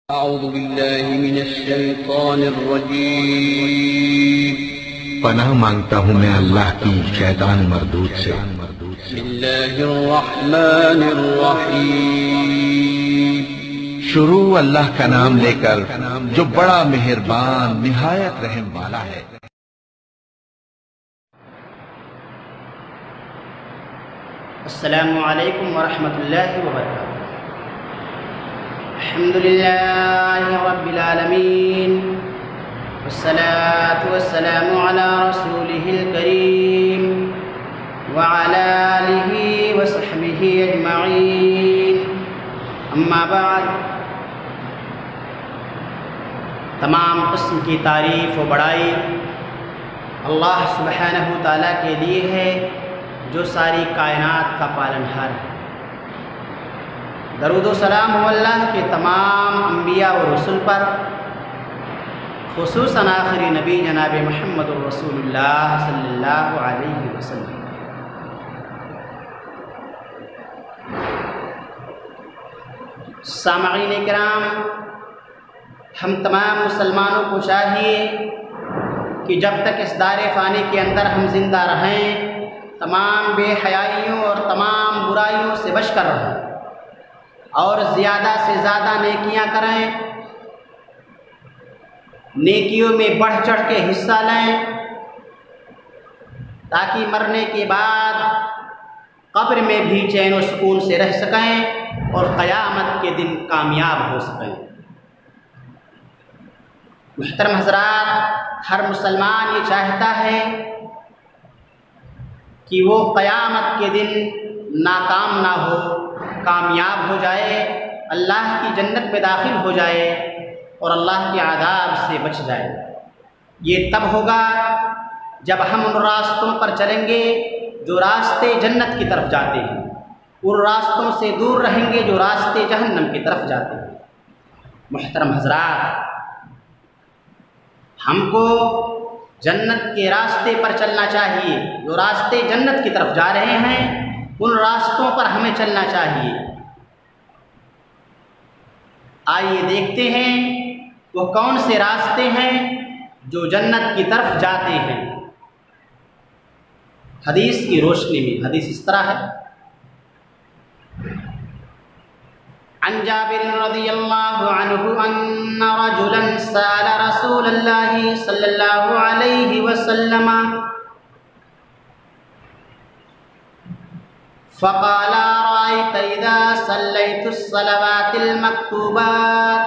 أعوذ بالله من الشيطان الرجيم پناہ مانگتا ہوں میں اللہ کی شیطان مردود سے۔ بسم الله الرحمن الرحيم شروع اللہ کا نام لے کر جو بڑا مہربان نہایت رحم والا ہے۔ السلام علیکم ورحمۃ اللہ وبرکاتہ۔ الحمد للہ رب العالمین والصلاة والسلام علی رسولہ الکریم وعلی آلہ وصحبہ اجمعین، اما بعد۔ تمام قسم کی تعریف و بڑائی اللہ سبحانہ تعالیٰ کے لیے ہے جو ساری کائنات کا پالنہار ہے۔ درود و سلام ہو اللہ کے تمام انبیاء و رسل پر، خصوصاً آخری نبی جناب محمد الرسول اللہ صلی اللہ علیہ وسلم۔ سامعین کرام، ہم تمام مسلمانوں کو چاہیے کہ جب تک اس دار فانی کے اندر ہم زندہ رہیں، تمام بے حیائیوں اور تمام برائیوں سے بچ کر رہیں اور زیادہ سے زیادہ نیکیاں کریں، نیکیوں میں بڑھ چڑھ کے حصہ لیں تاکہ مرنے کے بعد قبر میں بھی چین و سکون سے رہ سکیں اور قیامت کے دن کامیاب ہو سکیں۔ محترم حضرات، ہر مسلمان یہ چاہتا ہے کہ وہ قیامت کے دن ناکام نہ ہو، کامیاب ہو جائے، اللہ کی جنت میں داخل ہو جائے اور اللہ کے عذاب سے بچ جائے۔ یہ تب ہوگا جب ہم ان راستوں پر چلیں گے جو راستے جنت کی طرف جاتے ہیں، ان راستوں سے دور رہیں گے جو راستے جہنم کی طرف جاتے ہیں۔ محترم حضرات، ہم کو جنت کے راستے پر چلنا چاہیے، جو راستے جنت کی طرف جا رہے ہیں ان راستوں پر ہمیں چلنا چاہیے۔ آئیے دیکھتے ہیں وہ کون سے راستے ہیں جو جنت کی طرف جاتے ہیں۔ حدیث کی روشنی میں حدیث اس طرح ہے، عن جابر رضی اللہ عنہ ان رجلا سأل رسول اللہ صلی اللہ علیہ وسلم فقال رأيت إذا صليت الصلوات المكتوبات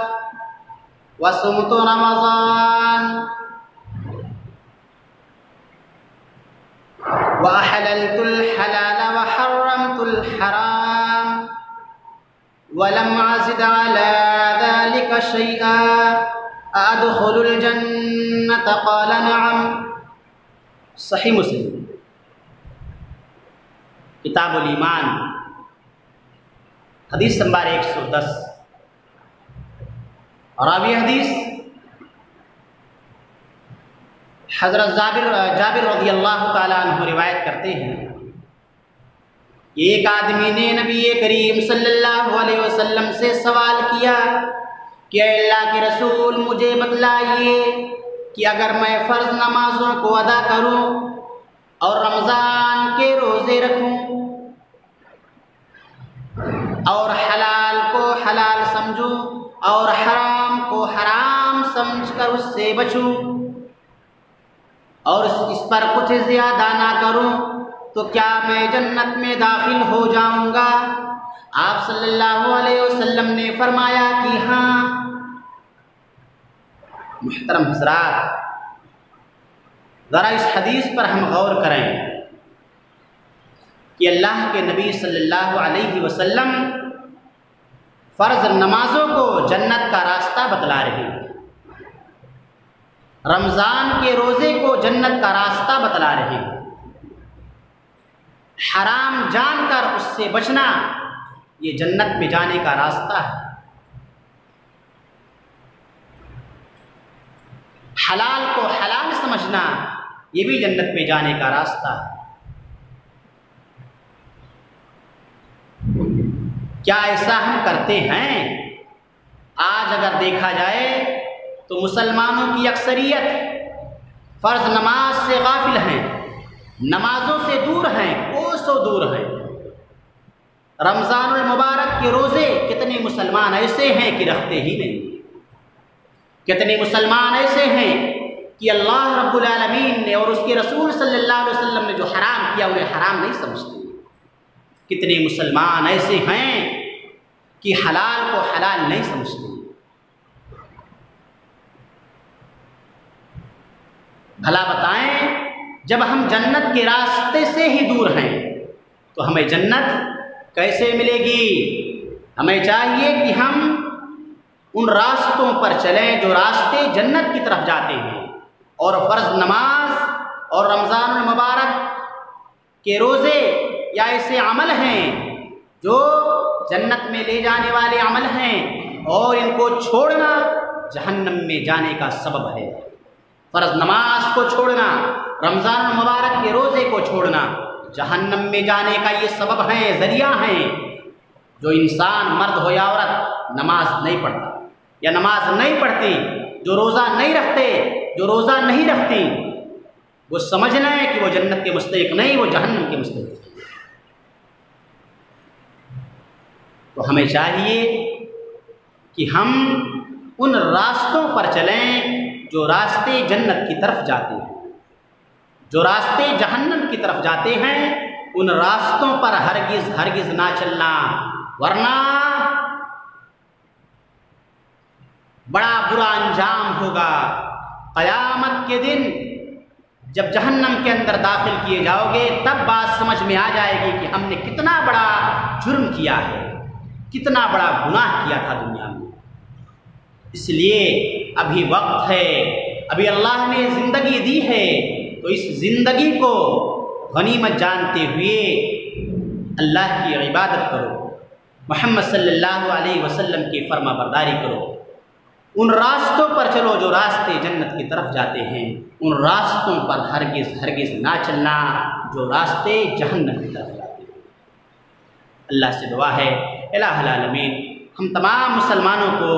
وصمت رمضان وأحللت الحلال وحرمت الحرام ولم أزد على ذلك شيئا أدخل الجنة قال نعم۔ صحیح مسلم کتاب الایمان حدیث نمبر 110۔ راوی حدیث حضرت جابر رضی اللہ تعالیٰ عنہ روایت کرتے ہیں، ایک آدمی نے نبی کریم صلی اللہ علیہ وسلم سے سوال کیا کہ اے اللہ کے رسول، مجھے بتلائیے کہ اگر میں فرض نمازوں کو ادا کروں اور رمضان کے روزے رکھوں اور حلال کو حلال سمجھوں اور حرام کو حرام سمجھ کر اس سے بچوں اور اس پر کچھ زیادہ نہ کروں تو کیا میں جنت میں داخل ہو جاؤں گا؟ آپ صلی اللہ علیہ وسلم نے فرمایا کہ ہاں۔ محترم حضرات، ذرا اس حدیث پر ہم غور کریں کہ اللہ کے نبی صلی اللہ علیہ وسلم فرض نمازوں کو جنت کا راستہ بتلا رہے ہیں، رمضان کے روزے کو جنت کا راستہ بتلا رہے ہیں، حرام جان کر اس سے بچنا یہ جنت میں جانے کا راستہ ہے، حلال کو حلال سمجھنا یہ بھی جنت میں جانے کا راستہ ہے۔ کیا ایسا ہم کرتے ہیں؟ آج آج اگر دیکھا جائے تو مسلمانوں کی اکثریت فرض نماز سے غافل ہیں، نمازوں سے دور ہیں، کوسوں دور ہیں۔ رمضان المبارک کے روزے کتنے مسلمان ایسے ہیں کہ رکھتے ہی نہیں، کتنے مسلمان ایسے ہیں کہ اللہ رب العالمین نے اور اس کے رسول صلی اللہ علیہ وسلم نے جو حرام کیا انہیں حرام نہیں سمجھتے۔ کتنے مسلمان ایسے ہیں کہ حلال کو حلال نہیں سمجھتے۔ بھلا بتائیں، جب ہم جنت کے راستے سے ہی دور ہیں تو ہمیں جنت کیسے ملے گی؟ ہمیں چاہیے کہ ہم ان راستوں پر چلیں جو راستے جنت کی طرف جاتے ہیں، اور فرض نماز اور رمضان المبارک کے روزے یا ایسے عمل ہیں جو جنت میں لے جانے والے عمل ہیں، اور ان کو چھوڑنا جہنم میں جانے کا سبب ہے۔ فرض نماز کو چھوڑنا، رمضان المبارک کے روزے کو چھوڑنا جہنم میں جانے کا یہ سبب ہیں، ذریعہ ہیں۔ جو انسان مرد ہو یا عورت نماز نہیں پڑھتا یا نماز نہیں پڑھتی، جو روزہ نہیں رکھتے، جو روزہ نہیں رکھتی، وہ سمجھ لیں کہ وہ جنت کے مستحق نہیں، وہ جہنم کے مستحق ہیں۔ تو ہمیں چاہیے کہ ہم ان راستوں پر چلیں جو راستے جنت کی طرف جاتے ہیں۔ جو راستے جہنم کی طرف جاتے ہیں ان راستوں پر ہرگز ہرگز نہ چلنا، ورنہ بڑا برا انجام ہوگا۔ قیامت کے دن جب جہنم کے اندر داخل کیے جاؤ گے تب بات سمجھ میں آ جائے گی کہ ہم نے کتنا بڑا جرم کیا ہے، کتنا بڑا گناہ کیا تھا دنیا میں۔ اس لیے ابھی وقت ہے، ابھی اللہ نے زندگی دی ہے، تو اس زندگی کو غنیمت جانتے ہوئے اللہ کی عبادت کرو، محمد صلی اللہ علیہ وسلم کی فرما برداری کرو، ان راستوں پر چلو جو راستے جنت کی طرف جاتے ہیں، ان راستوں پر ہرگز ہرگز نہ چلنا جو راستے جہنم کی طرف جاتے ہیں۔ اللہ سے دعا ہے الہ العالمین ہم تمام مسلمانوں کو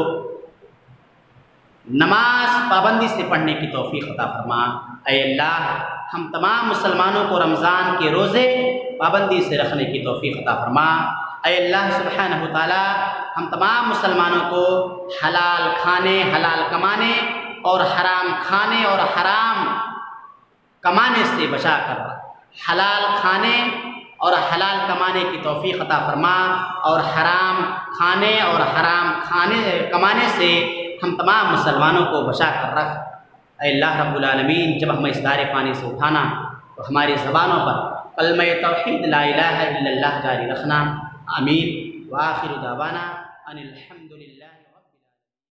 نماز پابندی سے پڑھنے کی توفیق عطا فرما۔ اے اللہ ہم تمام مسلمانوں کو رمضان کے روزے پابندی سے رکھنے کی توفیق عطا فرما۔ اے اللہ سبحانہ و تعالی ہم تمام مسلمانوں کو حلال کھانے، حلال کمانے اور حرام کھانے اور حرام کمانے سے بچا کر حلال کھانے اور حلال کمانے کی توفیق عطا فرما، اور حرام کھانے اور حرام کمانے سے ہم تمام مسلمانوں کو بچا کر رکھ۔ اے اللہ رب العالمین جب ہمیں اس دار فانی سے اٹھانا تو ہماری زبانوں پر کلمہ توحید لا الہ الا اللہ جاری رکھنا۔ آمین۔ وآخر دعوانا ان الحمد للہ۔